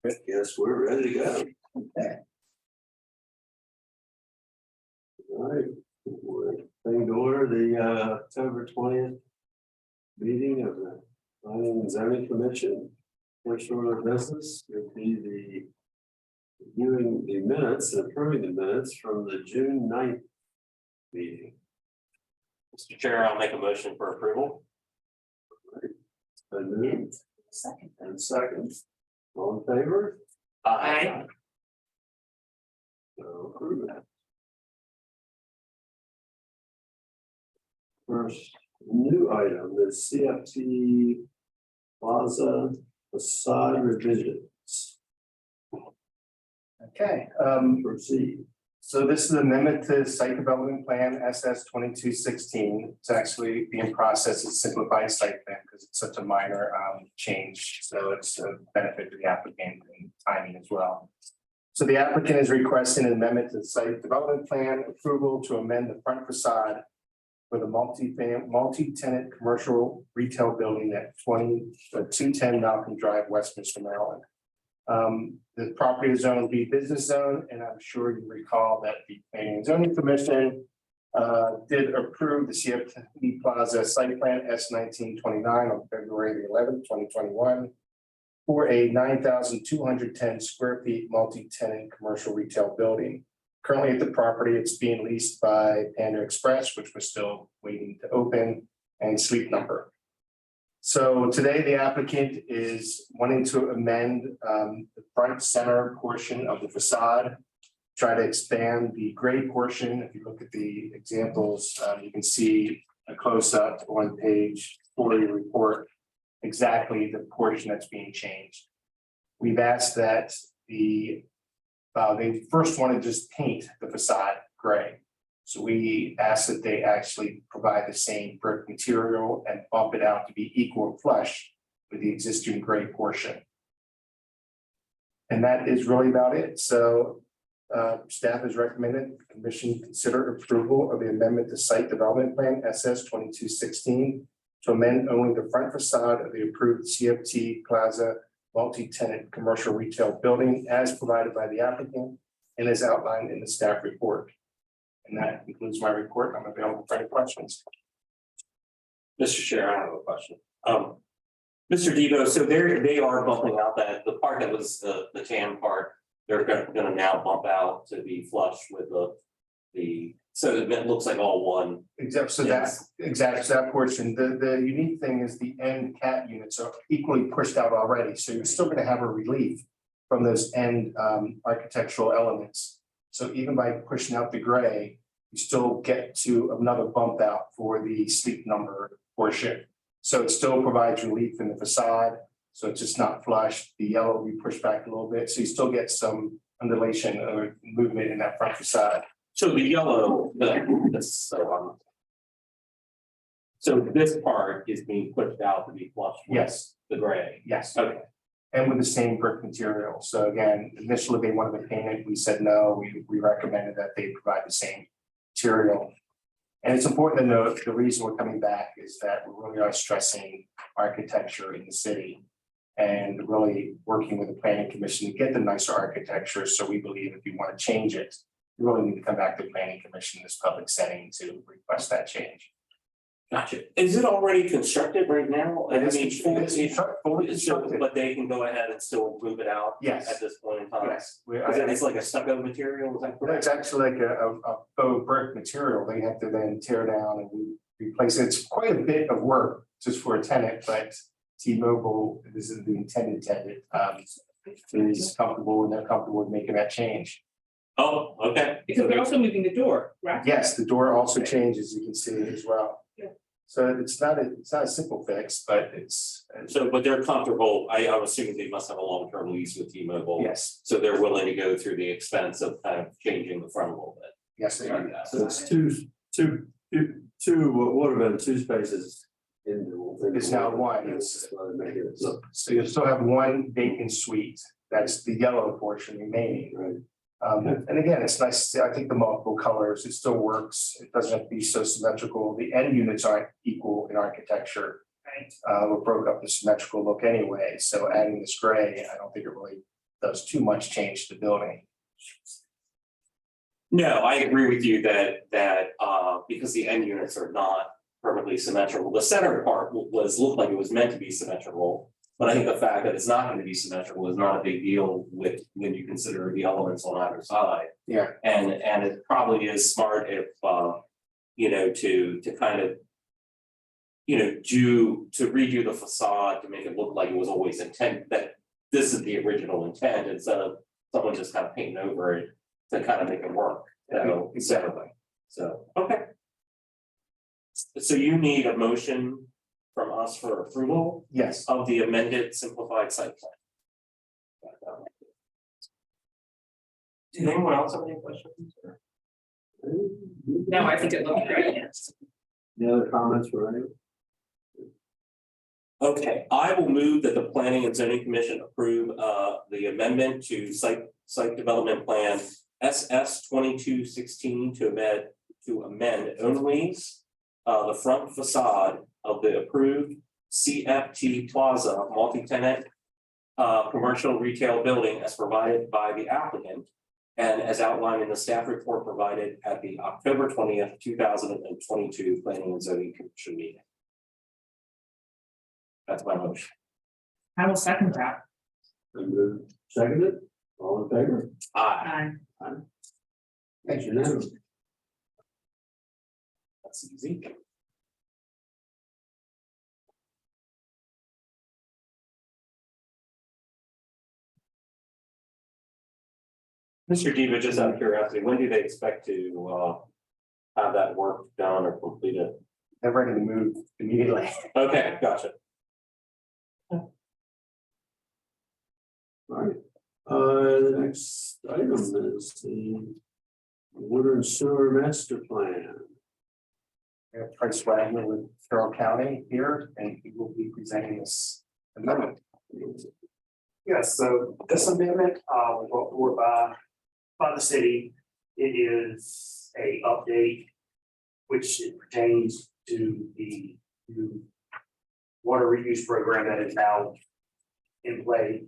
Yes, we're ready to go. Okay. All right, we're bringing to order the October 20th meeting of the Planning and Zoning Commission. First order of business would be the reviewing the minutes and approving the minutes from the June 9th meeting. Mr. Chair, I'll make a motion for approval. Been moved. Second. And second. All in favor? Aye. So approve that. First new item is CFT Plaza facade revisions. Okay, Proceed. so this is an amendment to site development plan SS 2216. It's actually being processed as simplified site plan because it's such a minor change. So it's a benefit to the applicant and timing as well. So the applicant is requesting an amendment to the site development plan approval to amend the front facade for the multi-tenant commercial retail building at 210 Malcolm Drive, Westminster, Maryland. The property is zoned B business zone, and I'm sure you recall that the Planning and Zoning Commission did approve the CFT Plaza site plan S 1929 on February the 11th, 2021 for a 9,210 square feet multi-tenant commercial retail building. Currently at the property, it's being leased by Panda Express, which we're still waiting to open, and Sleep Number. So today the applicant is wanting to amend the front center portion of the facade, try to expand the gray portion. If you look at the examples, you can see a close-up on page 4 of your report, exactly the portion that's being changed. We've asked that they first want to just paint the facade gray. So we asked that they actually provide the same brick material and bump it out to be equal and flush with the existing gray portion. And that is really about it. So staff has recommended the commission consider approval of the amendment to site development plan SS 2216 to amend only the front facade of the approved CFT Plaza multi-tenant commercial retail building as provided by the applicant and as outlined in the staff report. And that concludes my report. I'm available for any questions. Mr. Chair, I have a question. Mr. Devo, so they are bumping out that the part that was the tan part, they're gonna now bump out to be flush with the so it looks like all one. Except so that portion, the unique thing is the end cat units are equally pushed out already. So you're still going to have a relief from those end architectural elements. So even by pushing out the gray, you still get to another bump out for the Sleep Number portion. So it still provides relief in the facade. So it's just not flush. The yellow will be pushed back a little bit. So you still get some undulation or movement in that front facade. So the yellow, so this part is being pushed out to be flush with Yes, the gray. yes. Okay. And with the same brick material. So again, initially they wanted to paint it. We said no, we recommended that they provide the same material. And it's important to note the reason we're coming back is that we really are stressing architecture in the city and really working with the planning commission to get the nicer architecture. So we believe if you want to change it, you really need to come back to the planning commission in this public setting to request that change. Gotcha. Is it already constructed right now? I mean, Fully so, constructed. but they can go ahead and still move it out Yes. at this point in time? Yes. It's like a stucco material, is that correct? It's actually like a faux brick material. They have to then tear down and replace it. It's quite a bit of work just for a tenant, but T-Mobile, this is the intended tenant, is comfortable and they're comfortable with making that change. Oh, okay. Because we're also moving the door, right? Yes, the door also changes, you can see as well. Yeah. So it's not a simple fix, but it's. So, but they're comfortable. I'm assuming they must have a long-term lease with T-Mobile. Yes, So they're willing to go through the expense of kind of changing the front a little bit. yes, they are. So it's two, what would have been two spaces in the. It's now one. So you still have one vacant suite. That's the yellow portion remaining. Right. And again, it's nice to see, I think the multiple colors, it still works. It doesn't have to be so symmetrical. The end units aren't equal in architecture. Right. We broke up the symmetrical look anyway, so adding this gray, I don't think it really does too much change to the building. No, I agree with you that because the end units are not perfectly symmetrical, the center part looked like it was meant to be symmetrical. But I think the fact that it's not going to be symmetrical is not a big deal when you consider the elements on either side. Yeah. And it probably is smart if to kind of to redo the facade to make it look like it was always intended, that this is the original intent instead of someone just kind of painting over it to kind of make it work. So, Exactly. okay. So you need a motion from us for approval Yes. of the amended simplified site plan. Did anyone else have any questions? No, I think it looked great, yes. Any other comments for any? Okay, I will move that the Planning and Zoning Commission approve the amendment to site development plan SS 2216 to amend only the front facade of the approved CFT Plaza multi-tenant commercial retail building as provided by the applicant and as outlined in the staff report provided at the October 20th, 2022 Planning and Zoning Commission meeting. That's my motion. I will second that. Seconded, all in favor? Aye. Thank you. Now, That's easy. Mr. Diva, just out of curiosity, when do they expect to have that work done or completed? They're ready to move immediately. Okay, gotcha. all right. The next item is the water and sewer master plan. We have Price Wagner with Carroll County here, and he will be presenting this amendment. Yes, so this amendment was brought forward by the city. It is a update which it pertains to the new water reuse program that is now in play.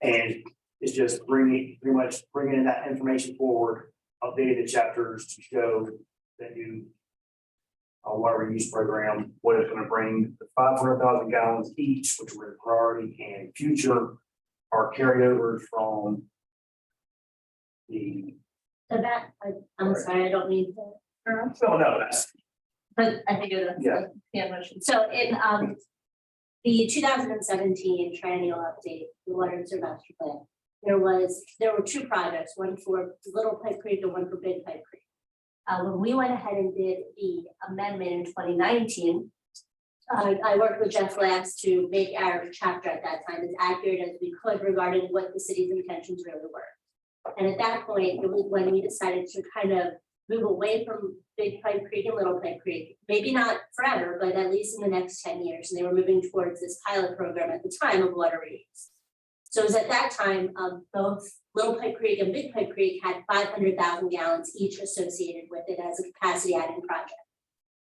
And it's just pretty much bringing that information forward, updating the chapters to show the new water reuse program, what it's going to bring, the 500,000 gallons each, which were priority and future, are carryovers from the. So that, I'm sorry, I don't mean to interrupt, So no, that's but I think it's Yeah. a motion. So in the 2017 triennial update, the water and sewer master plan, there were two projects, one for Little Pipe Creek and one for Big Pipe Creek. When we went ahead and did the amendment in 2019, I worked with Jeff Lance to make our chapter at that time as accurate as we could regarding what the city's intentions really were. And at that point, it was when we decided to kind of move away from Big Pipe Creek and Little Pipe Creek, maybe not forever, but at least in the next 10 years. And they were moving towards this pilot program at the time of water reuse. So it was at that time, both Little Pipe Creek and Big Pipe Creek had 500,000 gallons each associated with it as a capacity adding project.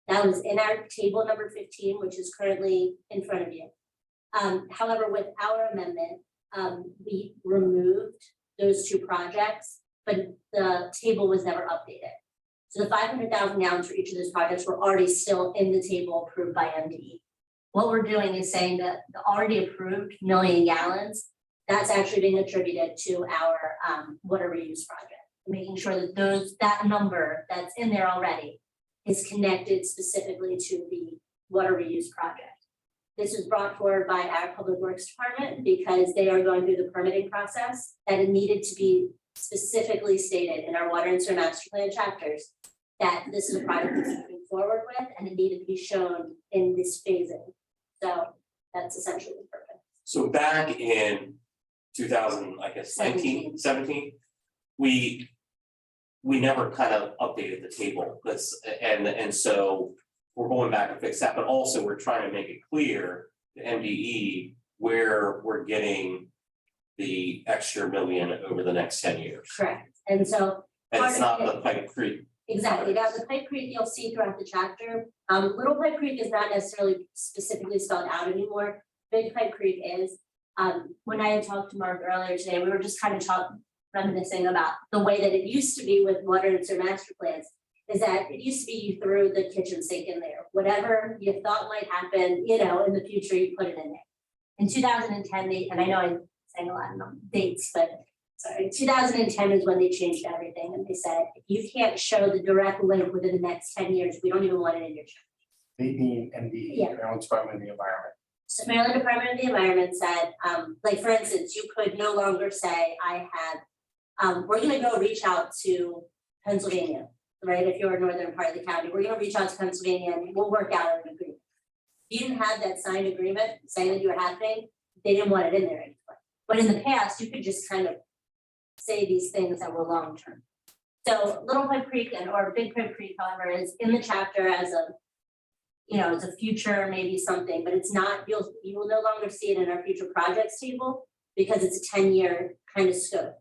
That was in our table number 15, which is currently in front of you. However, with our amendment, we removed those two projects, but the table was never updated. So the 500,000 gallons for each of those projects were already still in the table approved by MDE. What we're doing is saying that the already approved million gallons, that's actually being attributed to our water reuse project, making sure that that number that's in there already is connected specifically to the water reuse project. This was brought forward by our Public Works Department because they are going through the permitting process, that it needed to be specifically stated in our water and sewer master plan chapters that this is a project that's moving forward with and it needed to be shown in this phasing. So that's essentially the purpose. So back in 2000, I guess 17, we never kind of updated the table, because and so we're going back and fix that, but also we're trying to make it clear to MDE where we're getting the extra million over the next 10 years. Correct. And so And it's not part of the Pipe Creek. exactly, now the Pipe Creek you'll see throughout the chapter. Little Pipe Creek is not necessarily specifically spelled out anymore. Big Pipe Creek is. When I had talked to Mark earlier today, we were just kind of reminiscing about the way that it used to be with water and sewer master plans. Is that it used to be you threw the kitchen sink in there, whatever you thought might happen, you know, in the future, you put it in there. In 2010, and I know I'm saying a lot of dates, but sorry, 2010 is when they changed everything, and they said, if you can't show the direct link within the next 10 years, we don't even want it in your chart. They being MDE, Yeah. Maryland Department of the Environment. So Maryland Department of the Environment said, like, for instance, you could no longer say, I have, we're gonna go reach out to Pennsylvania, right? If you're a northern part of the county, we're gonna reach out to Pennsylvania and we'll work out an agreement. If you didn't have that signed agreement saying that you were happening, they didn't want it in there anymore. But in the past, you could just kind of say these things that were long-term. So Little Pipe Creek or Big Pipe Creek, however, is in the chapter as a, you know, it's a future, maybe something, but it's not, you will no longer see it in our future projects table because it's a 10-year kind of scope.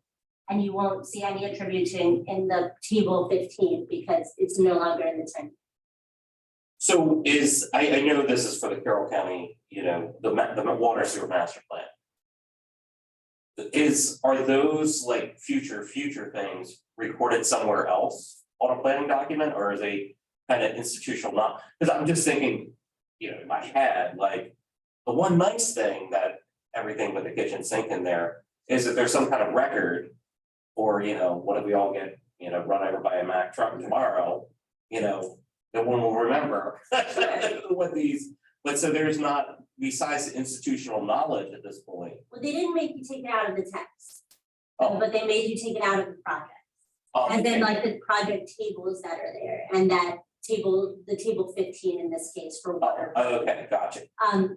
And you won't see any attributing in the table 15 because it's no longer in the 10. So I know this is for the Carroll County, you know, the water sewer master plan. Are those like future things recorded somewhere else on a planning document, or is they kind of institutional not? Because I'm just thinking, you know, in my head, like the one nice thing that everything with the kitchen sink in there is that there's some kind of record, or, you know, what if we all get, you know, run over by a Mack truck tomorrow, you know, no one will remember what these, but so there's not, besides the institutional knowledge at this point. Well, they didn't make you take it out of the text, Oh. but they made you take it out of the project. And then like the project tables that are there and that table, the table 15 in this case for water. Okay, gotcha.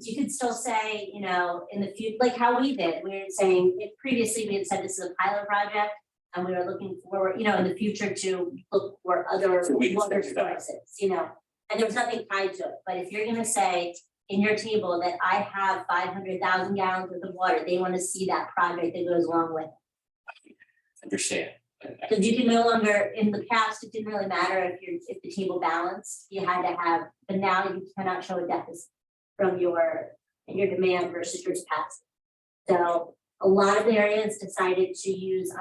You could still say, you know, in the future, like how we did, we were saying, if previously we had said this is a pilot project. And we were looking forward, you know, in the future to look for other So we can water do that. sources, you know. And there was nothing tied to it, but if you're gonna say in your table that I have 500,000 gallons worth of water, they wanna see that project that goes along with it. Understand. Because you can no longer, in the past, it didn't really matter if the table balanced, you had to have, but now you cannot show a deficit from your demand versus your capacity. So a lot of areas decided to use,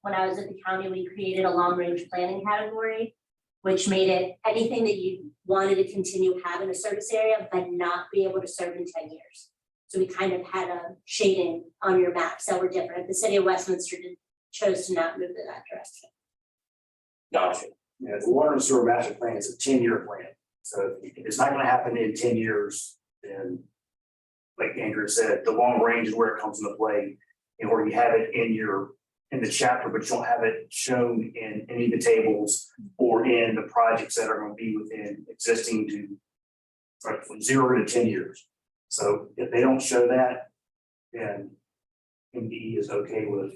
when I was at the county, we created a long-range planning category, which made it anything that you wanted to continue having a service area, but not be able to serve in 10 years. So we kind of had a shading on your maps that were different. The city of Westminster chose to not move in that direction. Gotcha. Yeah, the water and sewer master plan is a 10-year plan. So if it's not gonna happen in 10 years, then like Andrew said, the long range is where it comes into play. And where you have it in the chapter, but you don't have it shown in any of the tables or in the projects that are going to be within existing from 0 to 10 years. So if they don't show that, then MDE is okay with,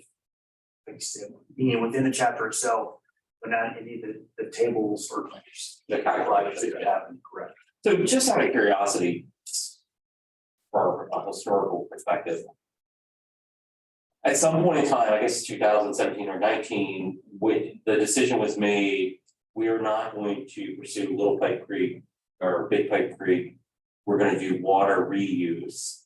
like you said, being within the chapter itself, but not any of the tables or The calculations. that happen, correct? So just out of curiosity, for a historical perspective. At some point in time, I guess 2017 or 19, when the decision was made, we are not going to pursue Little Pipe Creek or Big Pipe Creek. We're gonna do water reuse.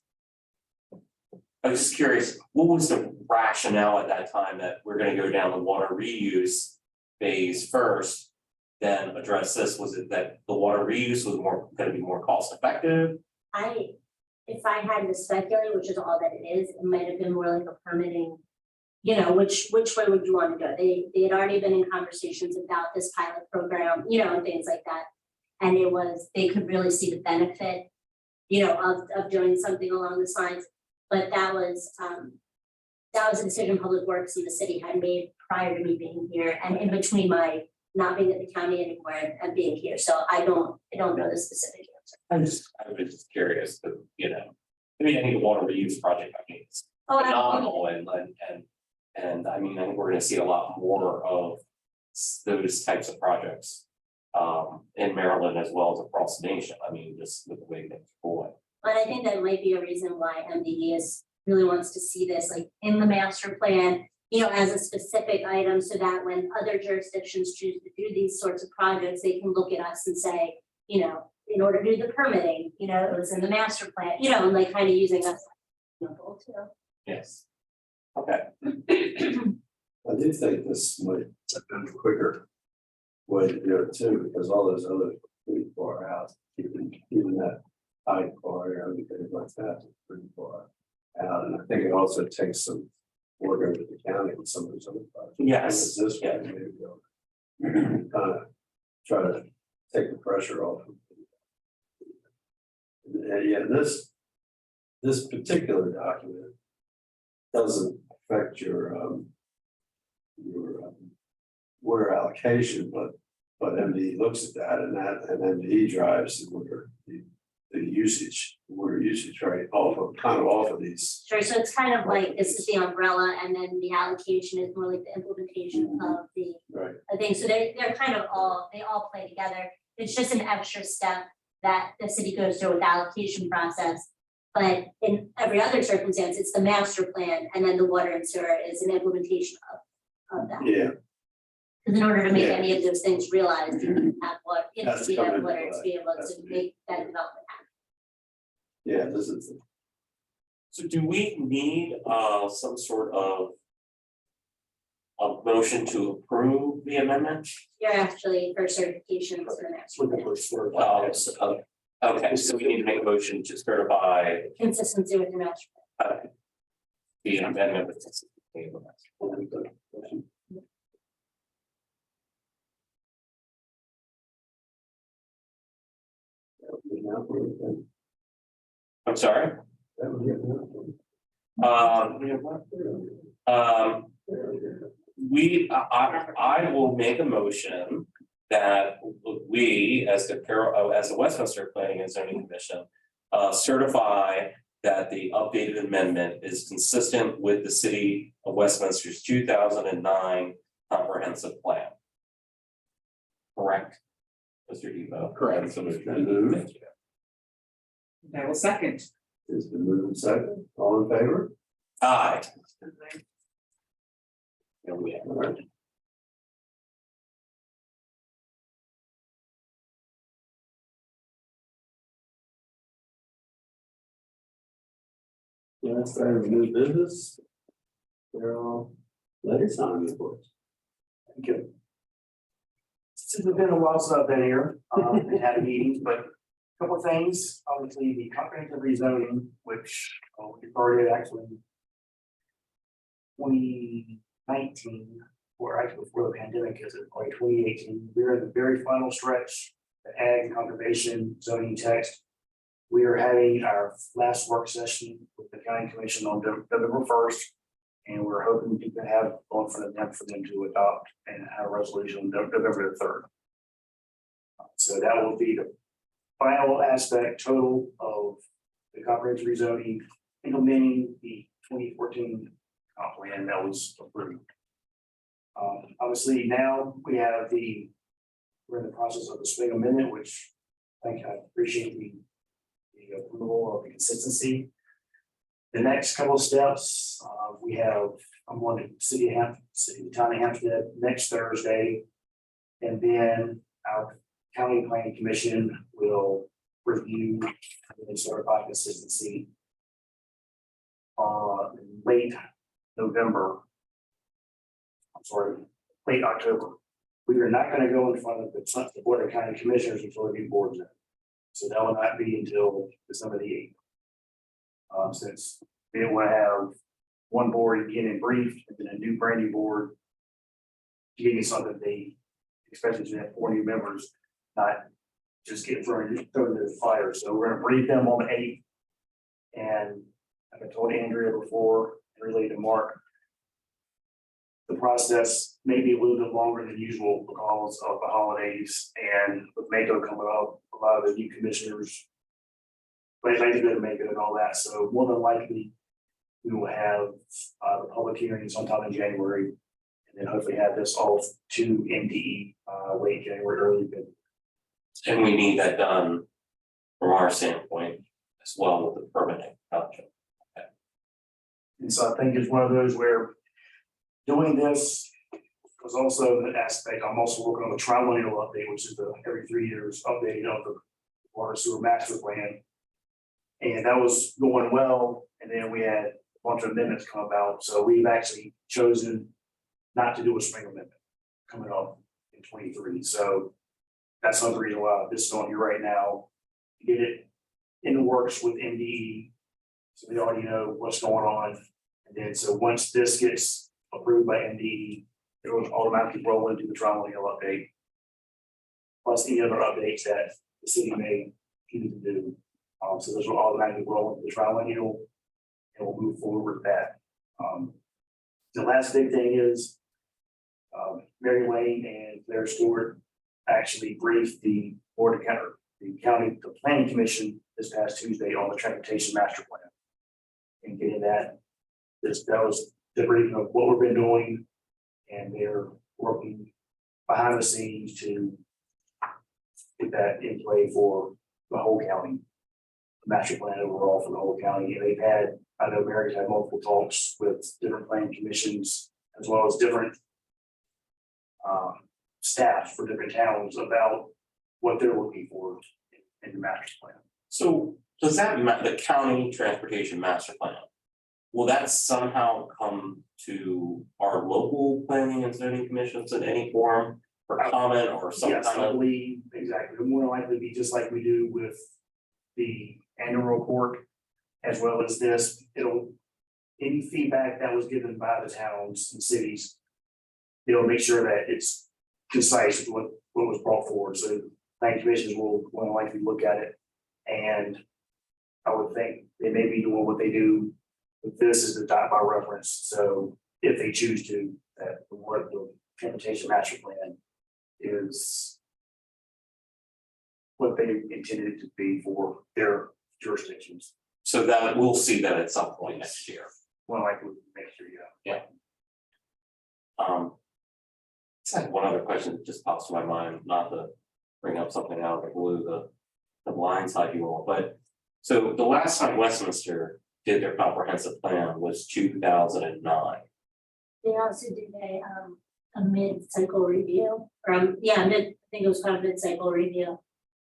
I was just curious, what was the rationale at that time that we're gonna go down the water reuse phase first? Then address this? Was it that the water reuse was gonna be more cost effective? If I had to speculate, which is all that it is, it might have been more like a permitting, you know, which way would you want to go? They had already been in conversations about this pilot program, you know, and things like that. And they could really see the benefit, you know, of doing something along those lines. But that was a decision Public Works and the city had made prior to me being here and in between my not being at the county anymore and being here. So I don't know the specific answer. I was just curious, but you know, I mean, I think the water reuse project, I mean, it's Oh, phenomenal and I mean, I think we're gonna see a lot more of those types of projects. In Maryland as well as across the nation, I mean, just with the way things are going. But I think that might be a reason why MDE really wants to see this like in the master plan, you know, as a specific item so that when other jurisdictions choose to do these sorts of projects, they can look at us and say, you know, in order to do the permitting, you know, it was in the master plan, you know, and like kind of using us. Too. Yes. Okay, I do think this might have been a quicker way to do it too, because all those others are pretty far out, even that high car, everything like that is pretty far out, and I think it also takes some work over the county with some of those other projects. Yes, This yeah. one, maybe go kind of try to take the pressure off. And yeah, this particular document doesn't affect your water allocation, but MDE looks at that and MDE drives the water usage right off of these. Sure, so it's kind of like, this is the umbrella, and then the allocation is more like the implementation of the Right. thing, so they're kind of they all play together. It's just an extra step that the city goes through with the allocation process. But in every other circumstance, it's the master plan, and then the water and sewer is an implementation of that. Yeah, Because in order to make Yeah. any of those things realized, you need to have water, you Has to need to come have into water to play. be able Has to to be. make that development happen. yeah, this is, so do we need some sort of a motion to approve the amendment? You're actually for certification for the master Looking plan, for sort Oh, of. okay, so we need to make a motion to certify consistency with the master plan. the amendment with this. I'm sorry, I will make a motion that we, as the Westminster Planning and Zoning Commission, certify that the updated amendment is consistent with the city of Westminster's 2009 comprehensive plan. Correct, Mr. Debo? Correct. So moved. Been moved. Thank you. I will second. it's been moved and second, all in favor? Aye. Here we All are. right. Last item of new business. Carol, latest on reports. Thank you. Since it's been a while since I've been here, and had meetings, but a couple of things, obviously the comprehensive rezoning, which we started actually. 2019, or actually before the pandemic, is it like 2018, we're in the very final stretch, the ag and conservation zoning text. We are having our last work session with the county commission on November 1st. And we're hoping we can have on for them to adopt and have a resolution on November the 3rd. So that will be the final aspect total of the comprehensive rezoning, implementing the 2014 comp plan that was approved. Obviously now we have we're in the process of the swing amendment, which I appreciate the approval of the consistency. The next couple of steps, I'm going to City of Town of Hampstead next Thursday. And then our county planning commission will review and certify consistency. Late November. I'm sorry, late October. We are not going to go in front of the Board of County Commissioners until the new board's in. So that will not be until December the 8th. Since we didn't want to have one board getting briefed and then a new brand new board. Getting something especially to have 4 new members, not just get thrown into the fire. So we're gonna brief them on the 8th. And I've told Andrea before, and relayed to Mark. The process may be a little bit longer than usual because of the holidays and with Mako coming up, a lot of the new commissioners. But they did make it and all that, so more than likely, we will have the public hearing sometime in January. And then hopefully have this all to MDE late January, early February. And we need that done from our standpoint as well with the permitting. And so I think it's one of those where doing this was also an aspect. I'm also working on the triennial update, which is the every 3 years updating of the water sewer master plan. And that was going well. And then we had bunch of amendments come about, so we've actually chosen not to do a spring amendment coming up in 23. So that's another reason why this is on here right now, to get it in the works with MDE. So we already know what's going on. And then, so once this gets approved by MDE, it will automatically roll into the Triangle Hill update. Plus any other updates that the city may need to do. So those will automatically roll into the Triangle Hill, and we'll move forward with that. The last big thing is, Mary Lane and Claire Stewart actually briefed the board of county, the planning commission this past Tuesday on the transportation master plan. And getting that was the briefing of what we've been doing, and they're working behind the scenes to get that in play for the whole county. The master plan overall for the whole county, and they've had, I know Mary's had multiple talks with different planning commissions as well as different staff for different towns about what they're looking for in the master plan. So does that, the county transportation master plan, will that somehow come to our local planning and zoning commissions in any form for comment or some Yes, kind I of? believe, exactly. It'll more likely be just like we do with the annual report, as well as this. Any feedback that was given by the towns and cities, they'll make sure that it's concise with what was brought forward. So planning commissions will likely look at it. And I would think they may be doing what they do. But this is the dot by reference. So if they choose to, that what the transportation master plan is what they intended it to be for their jurisdictions. So that we'll see that at some point next year. Well, like next year, yeah. I had one other question that just pops to my mind, not to bring up something out of the blue, the blindside you all, but. So the last time Westminster did their comprehensive plan was 2009. They also did a mid-cycle review, I think it was called a mid-cycle review,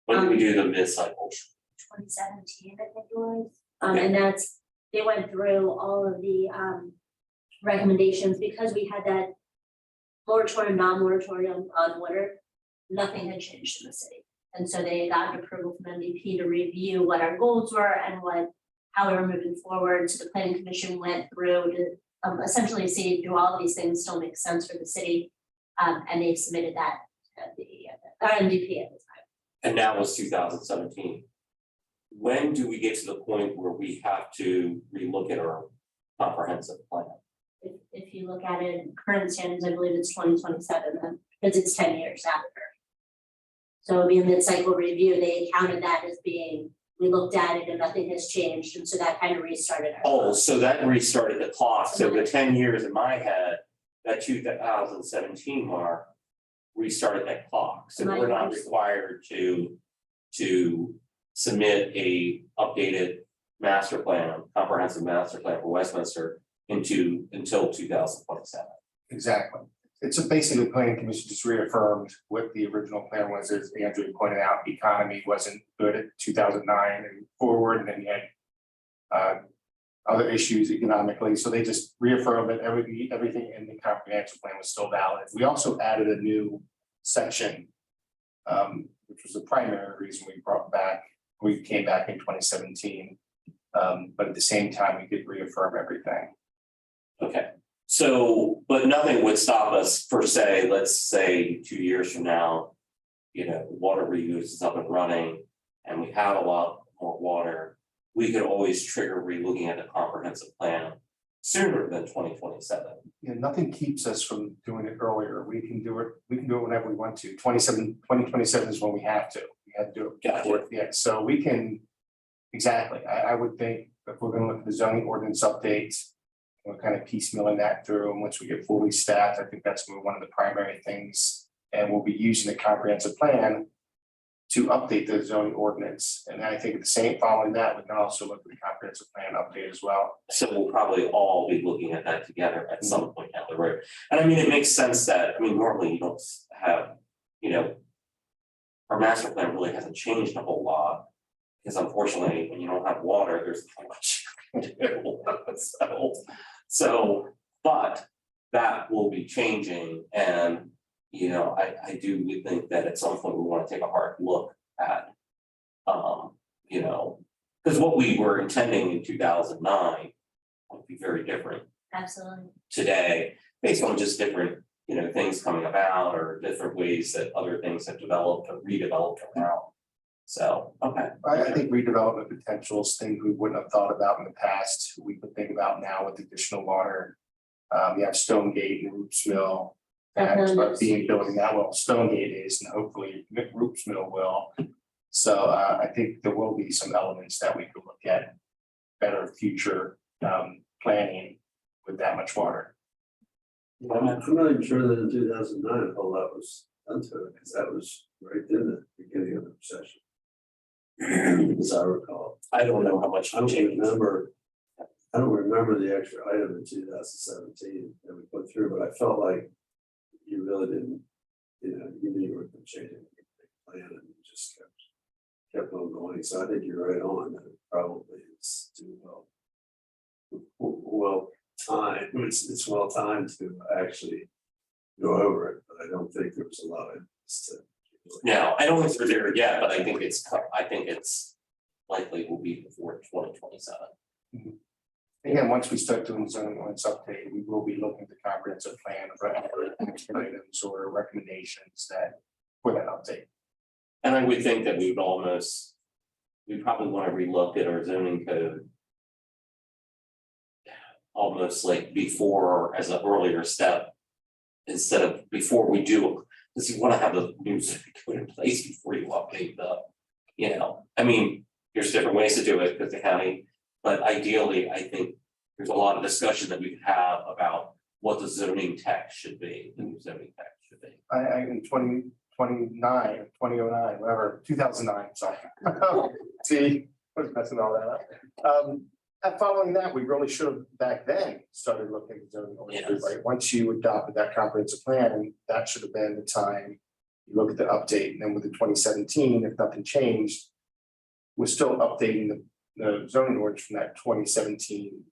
When did we do the mid-cycle? 2017, I think it was. And that's, they went through all of the recommendations, because we had that moratorium, non-moratorium on water, nothing had changed in the city. And so they got approval from MVP to review what our goals were and how we were moving forward. So the planning commission went through to essentially see, do all of these things still make sense for the city? And they submitted that at the MVP at the time. And now was 2017. When do we get to the point where we have to relook at our comprehensive plan? If you look at it in current standards, I believe it's 2027, then, because it's 10 years after. So it'll be a mid-cycle review. They counted that as being, we looked at it and nothing has changed, and so that kind of restarted our. Oh, so that restarted the clock. So the 10 years in my head, that 2017 mark restarted that clock. So we're not required to submit a updated master plan, comprehensive master plan for Westminster until 2027. Exactly. It's basically planning commission just reaffirmed what the original plan was, as Andrew pointed out, the economy wasn't good at 2009 and forward, and then you had other issues economically, so they just reaffirmed that everything in the comprehensive plan was still valid. We also added a new section, which was the primary reason we came back in 2017. But at the same time, we did reaffirm everything. Okay, so, but nothing would stop us per se, let's say 2 years from now, water reuse is up and running and we have a lot more water. We could always trigger re-looking at the comprehensive plan sooner than 2027. Nothing keeps us from doing it earlier. We can do it whenever we want to. 2027 is when we have to. We have to do it before, yeah, so we can, exactly. I would think if we're gonna look at the zoning ordinance updates, we're kind of piecemealing that through, and once we get fully staffed, I think that's gonna be one of the primary things. And we'll be using the comprehensive plan to update the zoning ordinance. And I think at the same, following that, we can also look at the comprehensive plan update as well. So we'll probably all be looking at that together at some point down the road. And I mean, it makes sense that, normally you don't have, our master plan really hasn't changed a whole lot. Because unfortunately, when you don't have water, there's not much So, but that will be changing and, you know, I do think that at some point we want to take a hard look at. You know, because what we were intending in 2009 would be very different Absolutely. today, based on just different, you know, things coming about or different ways that other things have developed or redeveloped around. So, okay. I think redevelopment potentials, things we wouldn't have thought about in the past, we could think about now with additional water. You have Stonegate and Roots Mill. That are being building that well, Stonegate is, and hopefully Roots Mill will. So I think there will be some elements that we could look at better future planning with that much water. I'm not even sure that in 2009, a whole lot was done to it, because that was right in the beginning of the recession. As I recall. I don't know how much I don't changed. remember. I don't remember the extra item in 2017 that we put through, but I felt like you really didn't, you know, you knew you were changing the plan and you just kept on going. So I think you're right on that it probably is too well timed. It's well timed to actually go over it, but I don't think there was a lot of No, I don't think we're there yet, but I think it's likely will be before 2027. Again, once we start doing zoning ordinance update, we will be looking at the comprehensive plan of action items or recommendations that for that update. And I would think that we probably want to relook at our zoning code. Almost like before, as an earlier step. Instead of before we do, because you want to have the new zoning code in place before you update the, you know, I mean, there's different ways to do it because the county. But ideally, I think there's a lot of discussion that we could have about what the zoning text should be, the new zoning text should be. I in 2009, whatever, 2009, sorry. See, I was messing all that up. And following that, we really should have back then started looking at zoning ordinances, Yes. right? Once you adopted that comprehensive plan, that should have been the time you look at the update, and then with the 2017, if nothing changed, we're still updating the zoning ordinance from that 2017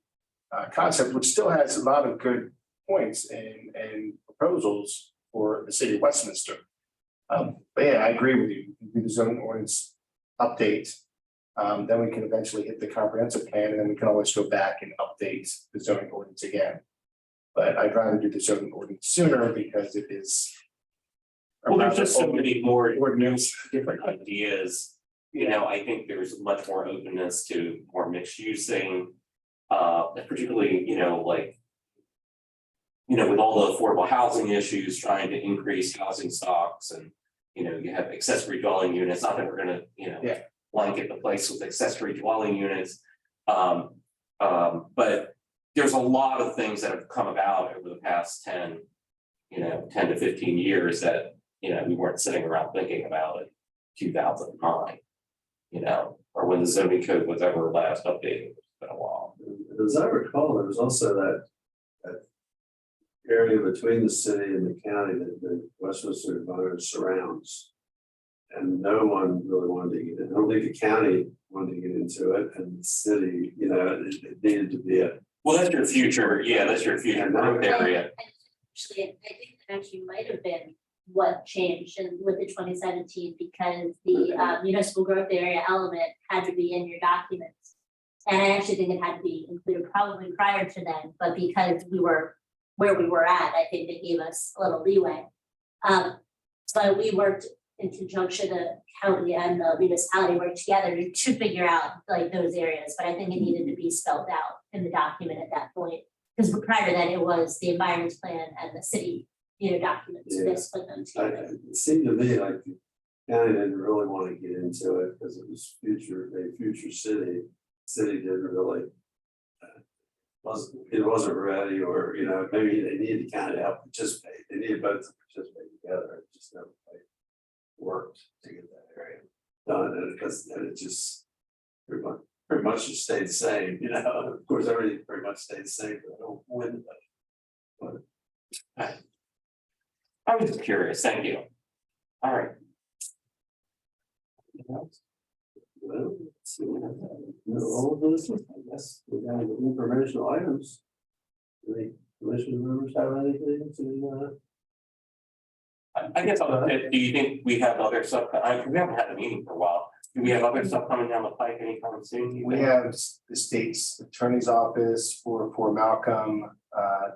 concept, which still has a lot of good points and proposals for the city of Westminster. But yeah, I agree with you. We do the zoning ordinance update. Then we can eventually hit the comprehensive plan, and then we can always go back and update the zoning ordinance again. But I'd rather do the zoning ordinance sooner because it is. Well, there's just so many more Ordinance. different ideas. You know, I think there's much more openness to more mixed use thing. Particularly, you know, like. You know, with all the affordable housing issues, trying to increase housing stocks and, you know, you have accessory dwelling units, not that we're gonna, you know. Yeah. Blanket the place with accessory dwelling units. But there's a lot of things that have come about over the past 10 to 15 years that, you know, we weren't sitting around thinking about in 2009. You know, or when the zoning code was ever last updated, it's been a while. As I recall, there was also that area between the city and the county that the Westminster environment surrounds. And no one really wanted to get in. I don't think the county wanted to get into it, and the city, you know, it needed to be a. Well, that's your future, yeah, that's your future growth area. Actually, I think that actually might have been what changed with the 2017, because the municipal growth area element had to be in your documents. And I actually think it had to be included probably prior to then, but because we were where we were at, I think they gave us a little leeway. But we worked in conjunction, the county and the municipality worked together to figure out like those areas, but I think it needed to be spelled out in the document at that point. Because prior to that, it was the environment plan and the city, you know, documents, so they split them together. It seemed to me like the county didn't really want to get into it because it was a future city. City didn't really. It wasn't ready, or, you know, maybe they needed the county to help participate. They needed both to participate together. It just never worked to get that area done, and because it just pretty much just stayed the same, you know. Of course, everything pretty much stayed the same, but I don't win. But I was just curious, thank you. All right. well, All of this, I guess, we got informational items. Any commission members have anything to, I guess, do you think we have other stuff, we haven't had a meeting for a while, do we have other stuff coming down the pike anytime soon? you We think? have the state's attorney's office for Malcolm,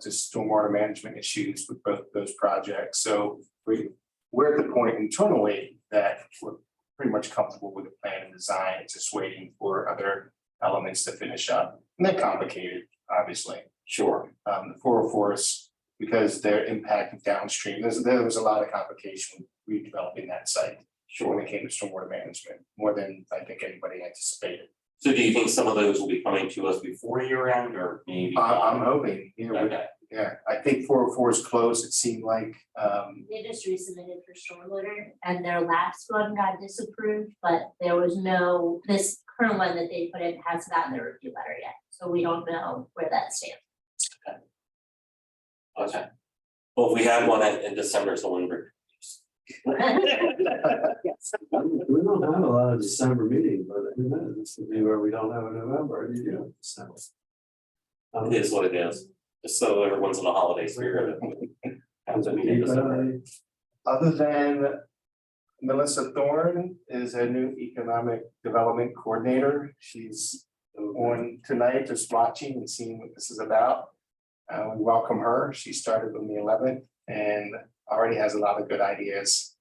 just stormwater management issues with both those projects. So we're at the point internally that we're pretty much comfortable with the plan and design, just waiting for other elements to finish up. And they're complicated, obviously. Sure, The 404s, because they're impacting downstream, there was a lot of complication redeveloping that site. Sure, when it came to stormwater management, more than I think anybody anticipated. so do you think some of those will be coming to us before year end or maybe? I'm hoping, Okay, yeah, I think 404 is closed, it seemed like, They just resubmitted for stormwater and their last one got disapproved, but there was no, this current one that they put in hasn't gotten their review letter yet. So we don't know where that stands. okay. Well, if we had one in December, so when we're. we don't have a lot of December meetings, but who knows, this could be where we don't have a November, you do. So. It is what it is, just so everyone's in the holiday spirit. Have to meet in December. other than Melissa Thorne is a new economic development coordinator. She's on tonight, just watching and seeing what this is about. We welcome her. She started on the 11th and already has a lot of good ideas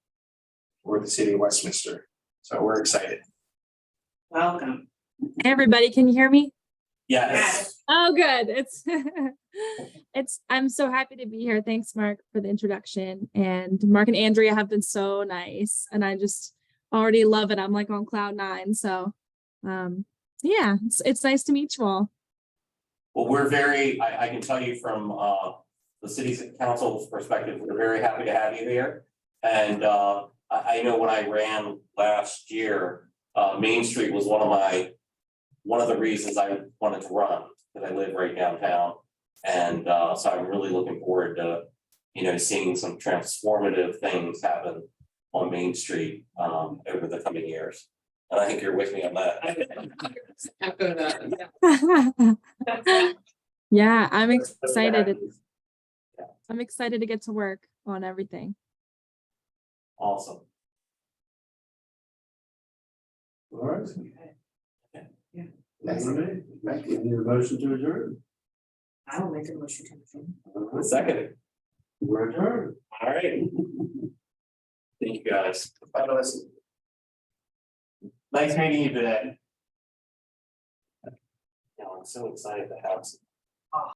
for the city of Westminster. So we're excited. Welcome. Hey, everybody, can you hear me? Yes, Oh, good. I'm so happy to be here. Thanks, Mark, for the introduction. And Mark and Andrea have been so nice, and I just already love it. I'm like on cloud 9. So, yeah, it's nice to meet you all. well, we're very, I can tell you from the city's council's perspective, we're very happy to have you here. And I know when I ran last year, Main Street was one of the reasons I wanted to run, because I live right downtown. And so I'm really looking forward to, seeing some transformative things happen on Main Street over the coming years. And I think you're with me on that. Echo that. Yeah, I'm excited. I'm excited to get to work on everything. Awesome. All right. Yeah. Thank you. Need a motion to adjourn. I will make a motion to adjourn. All right. Second, We're adjourned. all right. Thank you, guys. Bye, Melissa. Nice meeting you today. I'm so excited to have some